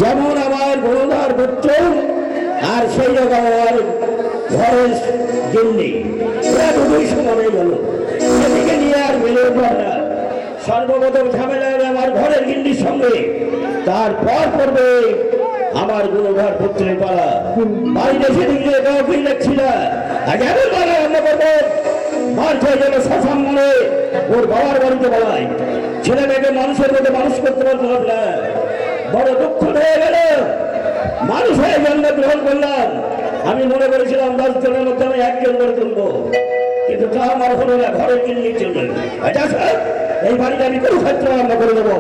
যেমন আমার গরুদার পুত্র আর সেই রকম আমার ঘরের গিন্নি, ওরা দুটোই সমানে গেল, সেদিকে নিয়ে আর মেলে উঠবার না। সর্বপ্রথম ঝামেলা হবে আমার ঘরের গিন্নির সঙ্গে, তারপর পড়বে আমার গুণধর পুত্রের পালা। বাড়িতে সেদিকে কাউকেই দেখছি না, আজ এমন পালা রান্না করবো মার খেয়ে যেন শ্মশান মনে ওর বাবার বাড়িতে বলায়। ছেলে মেয়েকে মানুষের মধ্যে মানুষ করতে পারলাম না, বড় দুঃখ হয়ে গেল। মানুষ হয়ে জন্ম গ্রহণ করলাম, আমি মনে করেছিলাম 10 জনের মধ্যে আমি একজন করে তুলবো, কিন্তু তা আমার হলো না। ঘরের কিন্নির জন্য এই বাড়িতে আমি কোনো ক্ষেত্রে রান্না করে দেবো।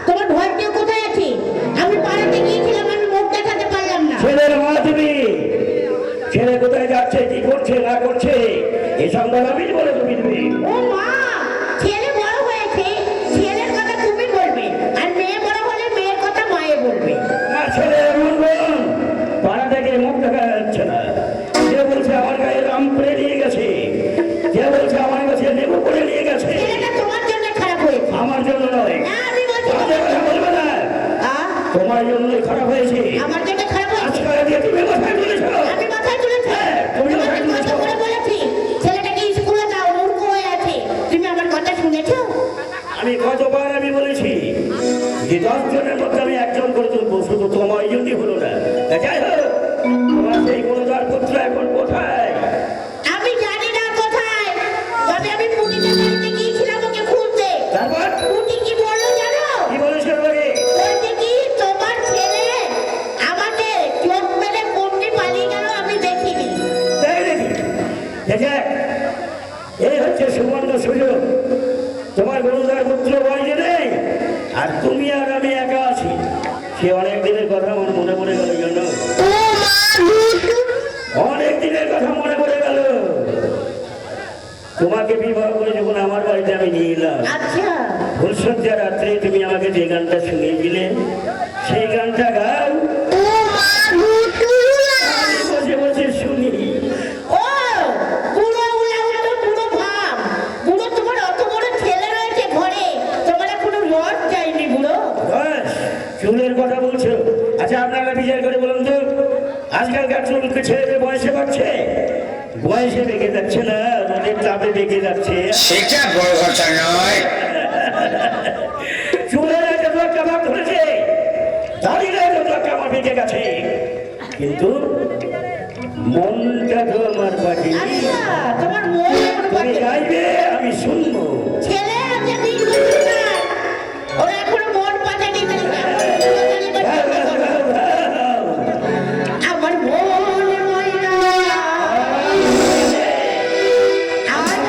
তোমার ভয়টা কোথায় আছে? আমি পাড়াতে গিয়েছিলাম, আমি মুখ দেখাতে পারলাম না। ছেলের মা তুমি, ছেলে কোথায় যাচ্ছে, কি করছে না করছে, এই সন্ধান আমি বলে তুমি দিবি। ও মা, ছেলে বড় হয়েছে, ছেলের কথা তুমি বলবে, আর মেয়ে বড় হলে মেয়ের কথা মায়ে বলবে। আমার ছেলে এমন বোন, পাড়া থেকে মুখ দেখা যাচ্ছে না। যে বলছে আমার গায়ে রাম করে নিয়ে গেছে, যে বলছে আমার কাছে লেবু করে নিয়ে গেছে। ছেলেটা তোমার জন্য খারাপ হয়েছে, আমার জন্য নয়। না আমি বলছি তাদের কথা বলবে না, তোমার জন্যই খারাপ হয়েছে। আমার জন্য খারাপ হয়েছে। আজকাল দিয়ে তুমি মাথায় তুলেছ। আমি মাথায় তুলেছি, তুমি তোমাকে মাথায় তুলেছ। কত করে বলেছি ছেলেটাকে স্কুলে দাও, মূর্খ হয়ে আছে। তুমি আমার কথা শুনেছো? আমি কতবার আমি বলেছি যে 10 জনের মধ্যে আমি একজন করে তুলবো, শুধু তোমার জন্যই হলো না। যাই হোক, তোমার সেই গুণধর পুত্র এখন কোথায়? আমি জানি না কোথায়, তবে আমি পুটিতে বাড়িতে গিয়েছিলাম ওকে খুঁজতে। তারপর পুটি কি বললো জানো? কি বলেছে বলে? বলছে কি তোমার ছেলে আমাকে চোখ মেরে কোমরে পালিয়ে গেল, আমি দেখিনি। তাই দেখি দেখে এই হচ্ছে সুবর্ণ সুযোগ। তোমার গুণধর পুত্র বাড়িতে নেই, আর তুমি আর আমি একা আছি। সে অনেক দিনের কথা আমার মনে পড়ে গেল, জানো, অনেক দিনের কথা মনে পড়ে গেল। তোমাকে বিবাহ করে যখন আমার বাড়িতে আমি নিয়ে এলাম, আচ্ছা, ফুলসজ্জা রাত্রে তুমি আমাকে যে গানটা শুনিয়েছিলে, সেই গানটা গাও। আমি বসে বসে শুনি। ও বুড়ো উলাউলা তো বুড়ো ভাব। বুড়ো, তোমার অত বড় ছেলে রয়েছে ঘরে, তোমার এখনো লজ যায়নি বুড়ো। বাস, চুলের কথা বলছো। আচ্ছা আপনারা বিচার করে বলুন তো, আজকালকার চুলকে ছেলে বয়সে বাড়ছে, বয়সে বেঁকে যাচ্ছে না, রোদের তাপে বেঁকে যাচ্ছে। সেটা বড় কথা নয়। চুলের একটা দরকার ভাব ধরেছে, দাঁড়িয়ে একটা দরকার আমার বেঁকে গেছে, কিন্তু মনটা তো আমার বাকি। আচ্ছা, তোমার মন এখনো তুমি বাকি। গাইবে, আমি শুনবো। ছেলে আছে 20 বছর, ওর এখনো মন পাঠানি। আমার মন ময়না আজ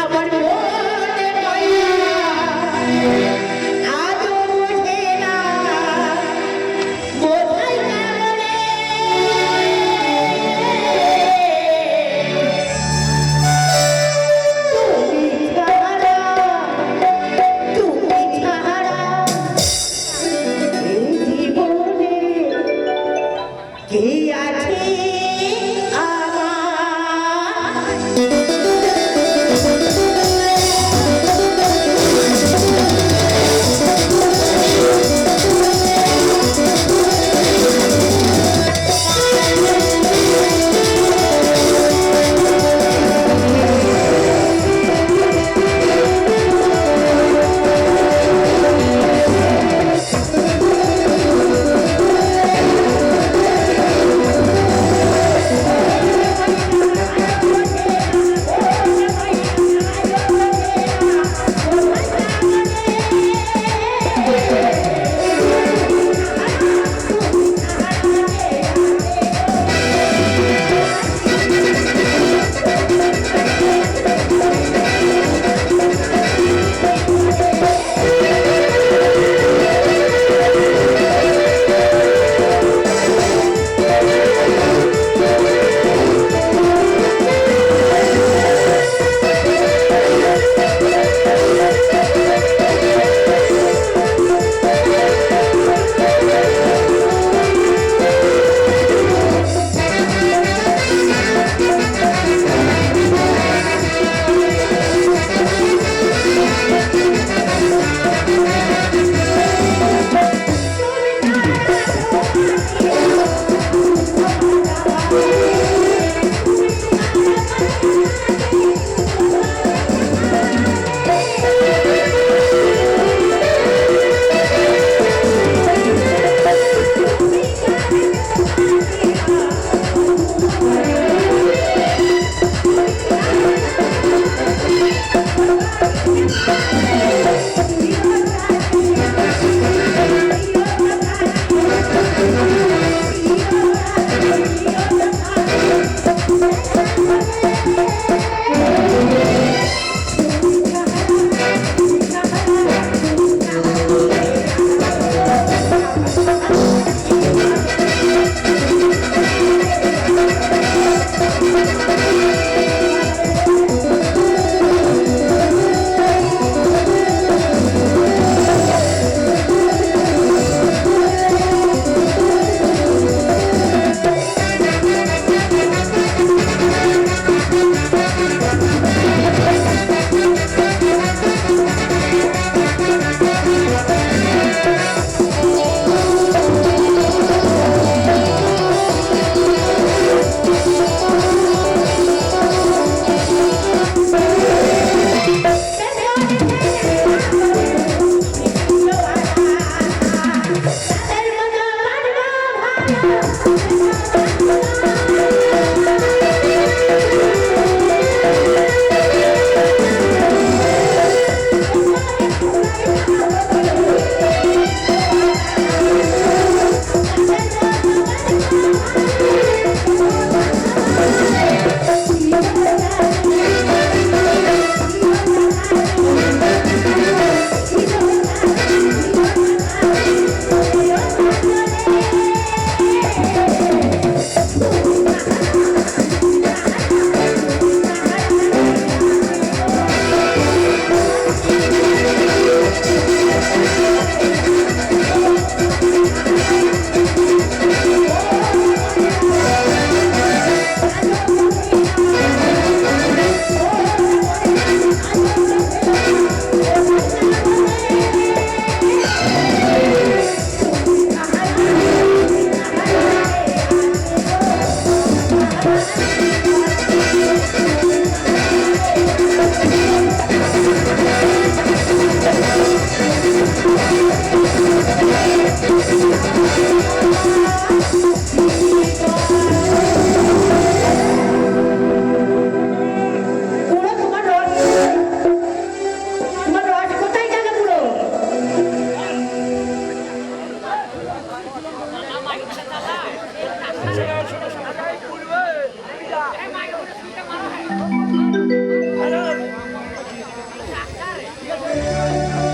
আমার মনে ময়না আজও বোঝে না, বোঝাই কারণে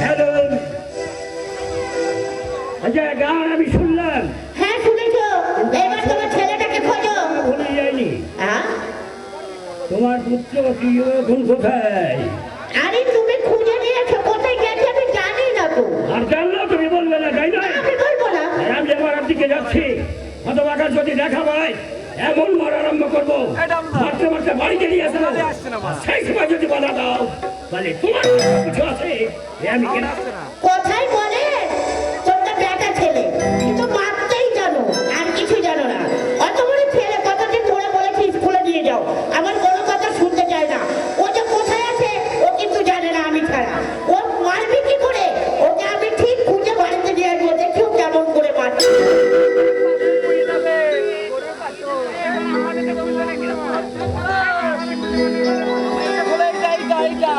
হ্যালো, আচ্ছা গান আমি শুনলাম, হ্যাঁ শুনেছো, এবার তোমার ছেলেটাকে খোঁজো। ভুলে যায়নি। হ্যাঁ? তোমার পুত্র কি এখন কোথায়? আরে তুমি খুঁজে নিয়েছো, কোথায় গেছে আমি জানি না তো। আর জানলেও তুমি বলবে না, তাই না? আমি বলবো না। আমি আমার দিকে যাচ্ছি, হতবাকার যদি দেখা পাই এমন মার আরম্ভ করবো, মারতে মারতে বাড়িতে নিয়ে আসবো। সেই সময় যদি বাধা দাও তাহলে তোমার কিছু আছে এ আমি কেনা। কোথায় বলে তোমরা বেটা ছেলে, কিন্তু মারতেই জানো, আর কিছু জানো না। অত বড় ছেলে, কতদিন ধরে বলেছি স্কুলে নিয়ে যাও, আমার কোনো কথা শুনতে চায় না। ও যে কোথায় আছে ও কিন্তু জানে না আমি ছাড়া। ও মারবে কি করে? ওকে আমি ঠিক খুঁজে বাড়িতে নিয়ে আসবো, দেখিও কেমন করে মারছে। বলে এইটা এইটা এইটা